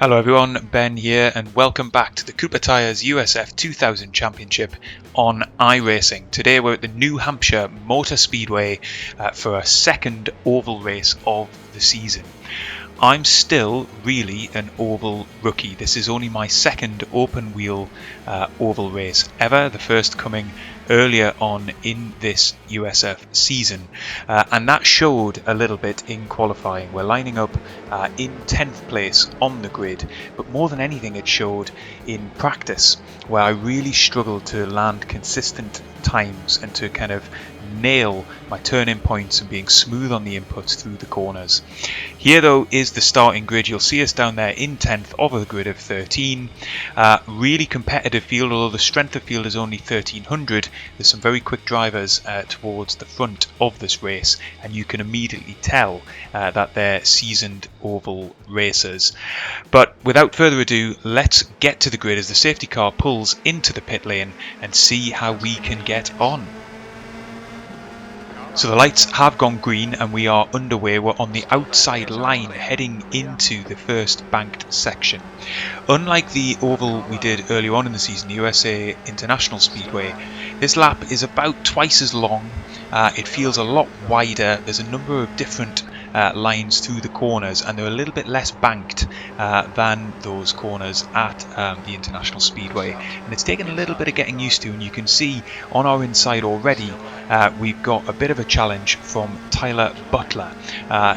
Hello everyone, Ben here and welcome back to the Cooper Tyres USF 2000 Championship on iRacing. Today we're at the New Hampshire Motor Speedway for a second oval race of the season. I'm still really an oval rookie. This is only my second open wheel oval race ever, the first coming earlier on in this USF season, and that showed a little bit in qualifying. We're lining up in 10th place on the grid, but more than anything it showed in practice, where I really struggled to land consistent times and to kind of nail my turn-in points and being smooth on the inputs through the corners. Here though is the starting grid. You'll see us down there in 10th of a grid of 13. Really competitive field, although the strength of field is only 1300. There's some very quick drivers towards the front of this race, and you can immediately tell that they're seasoned oval racers. But without further ado, let's get to the grid as the safety car pulls into the pit lane and see how we can get on. So the lights have gone green and we are underway. We're on the outside line heading into the first banked section. Unlike the oval we did earlier on in the season, the USA International Speedway, this lap is about twice as long. It feels a lot wider. There's a number of different lines through the corners, and they're a little bit less banked than those corners at the International Speedway, and it's taken a little bit of getting used to. And you can see on our inside already we've got a bit of a challenge from Tyler Butler.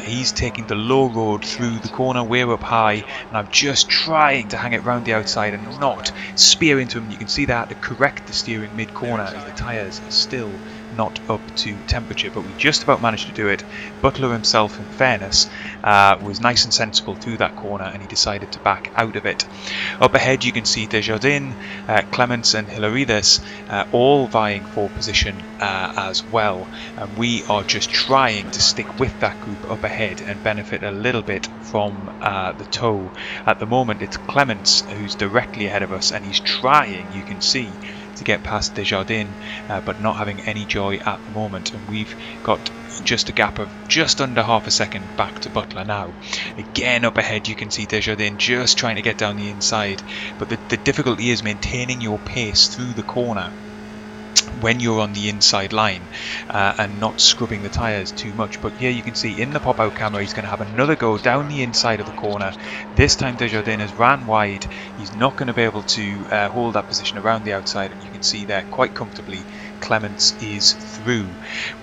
He's taking the low road through the corner. We're up high and I'm just trying to hang it round the outside and not spear into him. You can see that to correct the steering mid-corner as the tyres are still not up to temperature, but we just about managed to do it. Butler himself, in fairness, was nice and sensible through that corner, and he decided to back out of it. Up ahead you can see Desjardins, Clements and Hilarides all vying for position as well, and we are just trying to stick with that group up ahead and benefit a little bit from the tow. At the moment it's Clements who's directly ahead of us, and he's trying, you can see, to get past Desjardins, but not having any joy at the moment, and we've got just a gap of just under half a second back to Butler now. Again up ahead you can see Desjardins just trying to get down the inside, but the difficulty is maintaining your pace through the corner when you're on the inside line and not scrubbing the tyres too much. But here you can see in the pop-out camera he's going to have another go down the inside of the corner. This time Desjardins has ran wide. He's not going to be able to hold that position around the outside, and you can see there quite comfortably Clements is through.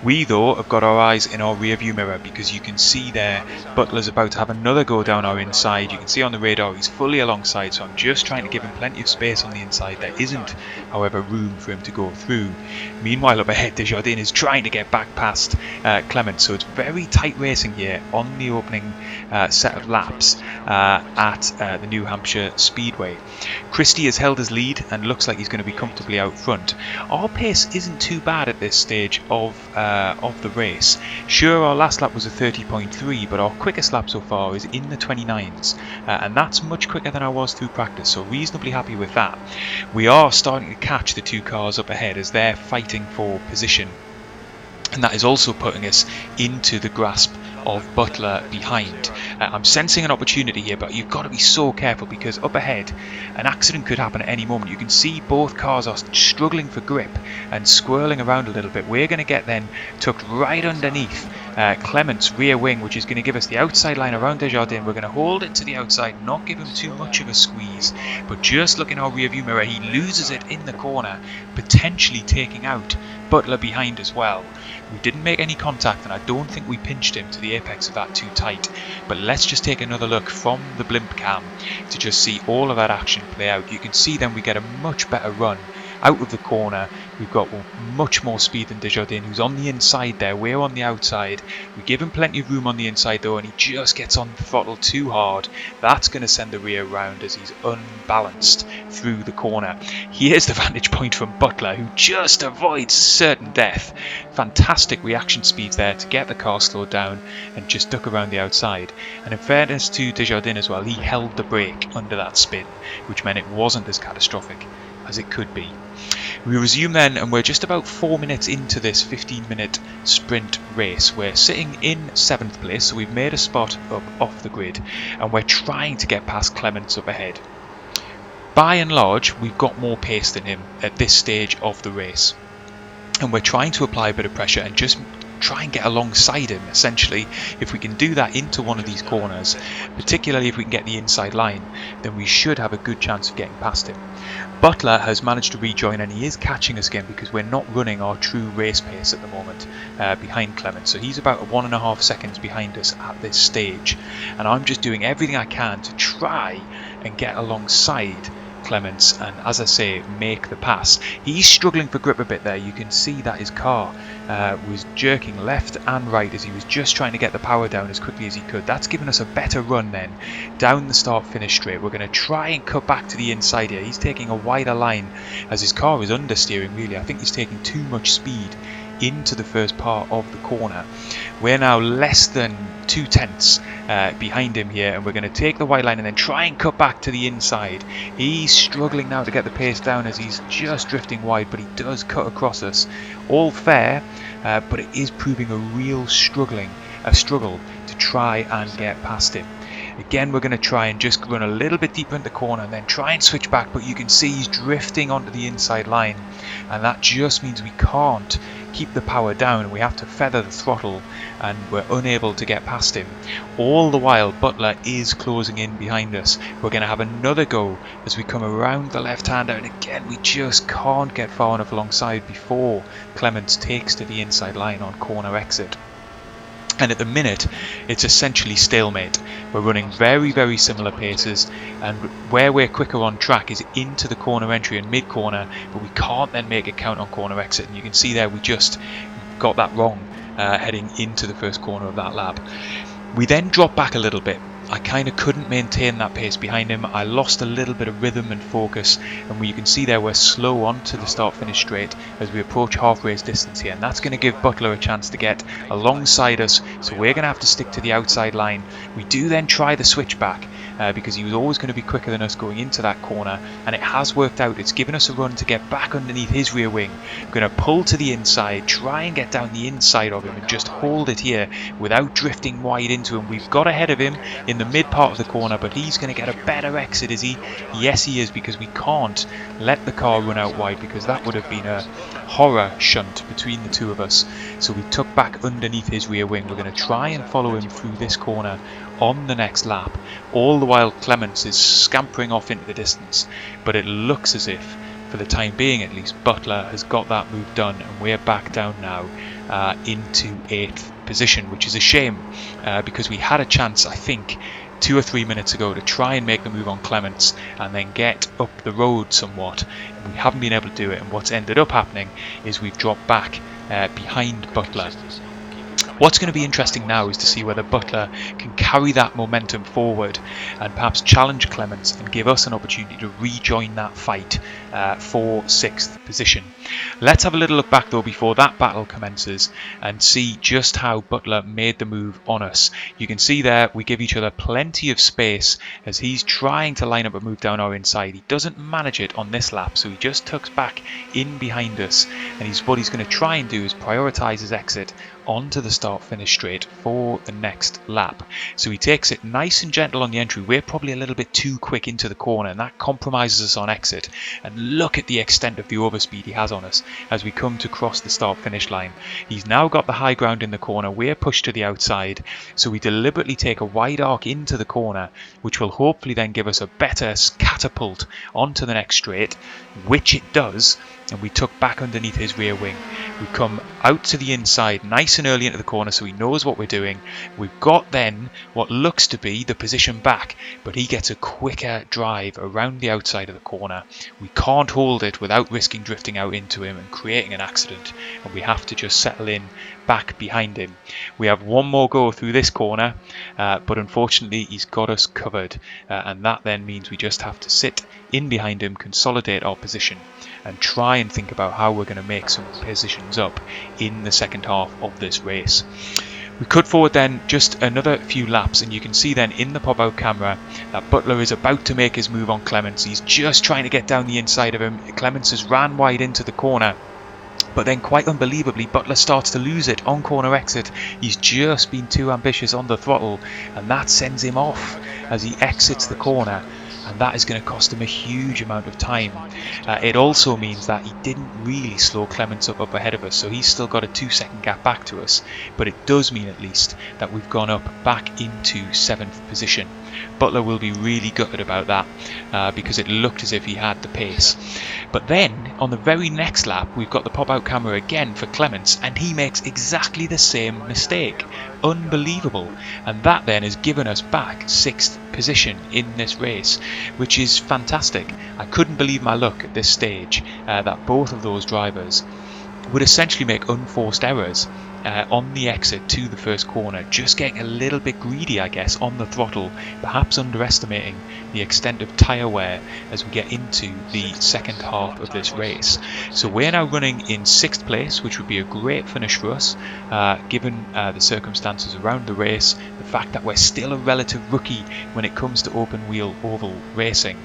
We though have got our eyes in our rear view mirror, because you can see there Butler's about to have another go down our inside. You can see on the radar he's fully alongside, so I'm just trying to give him plenty of space on the inside. There isn't, however, room for him to go through. Meanwhile up ahead Desjardins is trying to get back past Clements, so it's very tight racing here on the opening set of laps at the New Hampshire Speedway. Christie has held his lead and looks like he's going to be comfortably out front. Our pace isn't too bad at this stage of the race. Sure, our last lap was a 30.3, but our quickest lap so far is in the 29s, and that's much quicker than I was through practice, so reasonably happy with that. We are starting to catch the two cars up ahead as they're fighting for position, and that is also putting us into the grasp of Butler behind. I'm sensing an opportunity here, but you've got to be so careful, because up ahead an accident could happen at any moment. You can see both cars are struggling for grip and squirreling around a little bit. We're going to get then tucked right underneath Clements' rear wing, which is going to give us the outside line around Desjardins. We're going to hold it to the outside, not give him too much of a squeeze, but just look in our rear view mirror, he loses it in the corner, potentially taking out Butler behind as well. We didn't make any contact, and I don't think we pinched him to the apex of that too tight, but let's just take another look from the blimp cam to just see all of that action play out. You can see then we get a much better run out of the corner. We've got much more speed than Desjardins, who's on the inside there. We're on the outside. We give him plenty of room on the inside though, and he just gets on the throttle too hard. That's going to send the rear round as he's unbalanced through the corner. Here's the vantage point from Butler, who just avoids certain death. Fantastic reaction speeds there to get the car slowed down and just duck around the outside. And in fairness to Desjardins as well, he held the brake under that spin, which meant it wasn't as catastrophic as it could be. We resume then, and we're just about 4 minutes into this 15-minute sprint race. We're sitting in 7th place, so we've made a spot up off the grid, and we're trying to get past Clements up ahead. By and large, we've got more pace than him at this stage of the race, and we're trying to apply a bit of pressure and just try and get alongside him. Essentially, if we can do that into one of these corners, particularly if we can get the inside line, then we should have a good chance of getting past him. Butler has managed to rejoin, and he is catching us again because we're not running our true race pace at the moment behind Clements. So he's about 1.5 seconds behind us at this stage, and I'm just doing everything I can to try and get alongside Clements and, as I say, make the pass. He's struggling for grip a bit there. You can see that his car was jerking left and right as he was just trying to get the power down as quickly as he could. That's given us a better run then down the start finish straight. We're going to try and cut back to the inside here. He's taking a wider line as his car is understeering really. I think he's taking too much speed into the first part of the corner. We're now less than 0.2 behind him here, and we're going to take the white line and then try and cut back to the inside. He's struggling now to get the pace down as he's just drifting wide, but he does cut across us. All fair, but it is proving a real struggle to try and get past him. Again, we're going to try and just run a little bit deeper in the corner and then try and switch back, but you can see he's drifting onto the inside line, and that just means we can't keep the power down. We have to feather the throttle, and we're unable to get past him. All the while, Butler is closing in behind us. We're going to have another go as we come around the left-hander, and again we just can't get far enough alongside before Clements takes to the inside line on corner exit. And at the minute, it's essentially stalemate. We're running very, very similar paces, and where we're quicker on track is into the corner entry and mid-corner, but we can't then make it count on corner exit. And you can see there we just got that wrong heading into the first corner of that lap. We then drop back a little bit. I kind of couldn't maintain that pace behind him. I lost a little bit of rhythm and focus, and you can see there we're slow on to the start-finish straight as we approach half-race distance here, and that's going to give Butler a chance to get alongside us, so we're going to have to stick to the outside line. We do then try the switchback because he was always going to be quicker than us going into that corner, and it has worked out. It's given us a run to get back underneath his rear wing. We're going to pull to the inside, try and get down the inside of him and just hold it here without drifting wide into him. We've got ahead of him in the mid part of the corner, but he's going to get a better exit, is he? Yes, he is, because we can't let the car run out wide, because that would have been a horror shunt between the two of us. So we took back underneath his rear wing. We're going to try and follow him through this corner on the next lap, all the while Clements is scampering off into the distance, but it looks as if, for the time being at least, Butler has got that move done, and we're back down now into 8th position, which is a shame because we had a chance, I think, 2 or 3 minutes ago to try and make the move on Clements and then get up the road somewhat, and we haven't been able to do it, and what's ended up happening is we've dropped back behind Butler. What's going to be interesting now is to see whether Butler can carry that momentum forward and perhaps challenge Clements and give us an opportunity to rejoin that fight for 6th position. Let's have a little look back though before that battle commences and see just how Butler made the move on us. You can see there we give each other plenty of space as he's trying to line up a move down our inside. He doesn't manage it on this lap, so he just tucks back in behind us, and what he's going to try and do is prioritise his exit onto the start finish straight for the next lap. So he takes it nice and gentle on the entry. We're probably a little bit too quick into the corner, and that compromises us on exit. And look at the extent of the overspeed he has on us as we come to cross the start finish line. He's now got the high ground in the corner. We're pushed to the outside, so we deliberately take a wide arc into the corner, which will hopefully then give us a better catapult onto the next straight, which it does. And we tuck back underneath his rear wing. We come out to the inside nice and early into the corner, so he knows what we're doing. We've got then what looks to be the position back, but he gets a quicker drive around the outside of the corner. We can't hold it without risking drifting out into him and creating an accident, and we have to just settle in back behind him. We have one more go through this corner, but unfortunately he's got us covered, and that then means we just have to sit in behind him, consolidate our position, and try and think about how we're going to make some positions up in the second half of this race. We cut forward then just another few laps, and you can see then in the pop-out camera that Butler is about to make his move on Clements. He's just trying to get down the inside of him. Clements has ran wide into the corner, but then quite unbelievably Butler starts to lose it on corner exit. He's just been too ambitious on the throttle, and that sends him off as he exits the corner, and that is going to cost him a huge amount of time. It also means that he didn't really slow Clements up ahead of us, so he's still got a 2-second gap back to us, but it does mean at least that we've gone up back into 7th position. Butler will be really gutted about that because it looked as if he had the pace. But then on the very next lap we've got the pop-out camera again for Clements, and he makes exactly the same mistake. Unbelievable. And that then has given us back 6th position in this race, which is fantastic. I couldn't believe my luck at this stage that both of those drivers would essentially make unforced errors on the exit to the first corner, just getting a little bit greedy, I guess, on the throttle, perhaps underestimating the extent of tyre wear as we get into the second half of this race. So we're now running in 6th place, which would be a great finish for us, given the circumstances around the race, the fact that we're still a relative rookie when it comes to open wheel oval racing,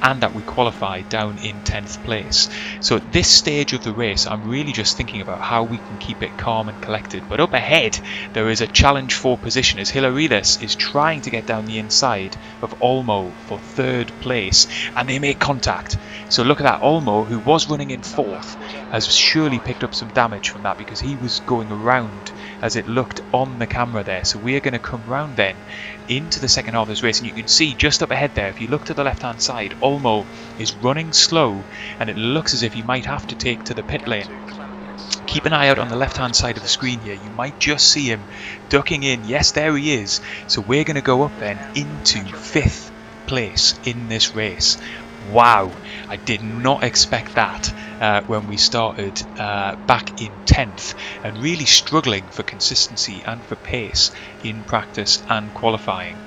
and that we qualify down in 10th place. So at this stage of the race, I'm really just thinking about how we can keep it calm and collected. But up ahead there is a challenge for position as Hilarides is trying to get down the inside of Olmo for 3rd place, and they make contact. So look at that, Olmo, who was running in 4th, has surely picked up some damage from that because he was going around as it looked on the camera there. So we are going to come round then into the second half of this race, and you can see just up ahead there, if you look to the left hand side, Olmo is running slow and it looks as if he might have to take to the pit lane. Keep an eye out on the left hand side of the screen here, you might just see him ducking in. Yes, there he is. So we're going to go up then into 5th place in this race. Wow, I did not expect that when we started back in 10th, and really struggling for consistency and for pace in practice and qualifying.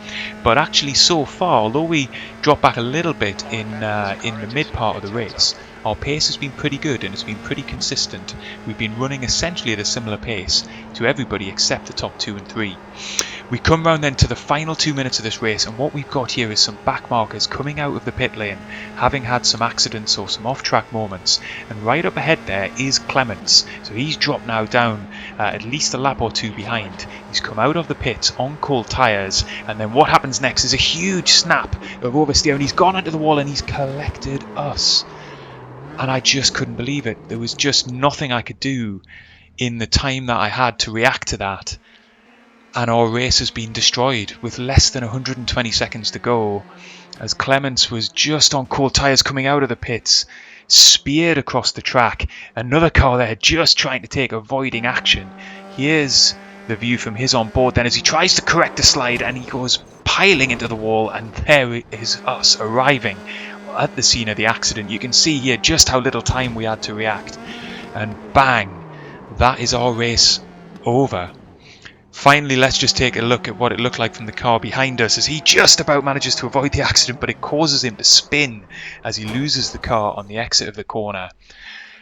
But actually so far, although we dropped back a little bit in the mid part of the race, our pace has been pretty good and it's been pretty consistent. We've been running essentially at a similar pace to everybody except the top 2 and 3. We come round then to the final 2 minutes of this race, and what we've got here is some back markers coming out of the pit lane, having had some accidents or some off-track moments, and right up ahead there is Clements. So he's dropped now down at least a lap or 2 behind. He's come out of the pits on cold tyres, and then what happens next is a huge snap of oversteer, and he's gone into the wall and he's collected us. And I just couldn't believe it. There was just nothing I could do in the time that I had to react to that. And our race has been destroyed with less than 120 seconds to go, as Clements was just on cold tyres coming out of the pits, speared across the track. Another car there just trying to take avoiding action. Here's the view from his on board then as he tries to correct the slide, and he goes piling into the wall, and there is us arriving at the scene of the accident. You can see here just how little time we had to react, and bang, that is our race over. Finally, let's just take a look at what it looked like from the car behind us as he just about manages to avoid the accident, but it causes him to spin as he loses the car on the exit of the corner.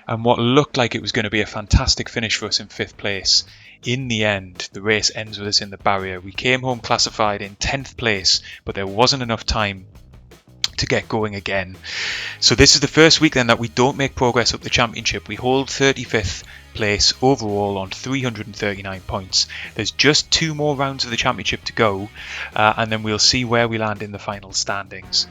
And what looked like it was going to be a fantastic finish for us in 5th place, in the end the race ends with us in the barrier. We came home classified in 10th place, but there wasn't enough time to get going again. So this is the first week then that we don't make progress up the championship. We hold 35th place overall on 339 points. There's just 2 more rounds of the championship to go, and then we'll see where we land in the final standings.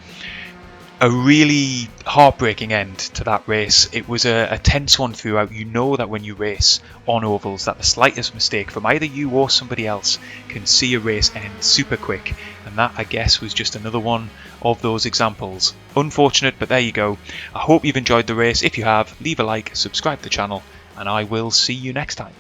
A really heartbreaking end to that race. It was a tense one throughout. You know that when you race on ovals that the slightest mistake from either you or somebody else can see a race end super quick, and that I guess was just another one of those examples. Unfortunate, but there you go. I hope you've enjoyed the race. If you have, leave a like, subscribe to the channel, and I will see you next time.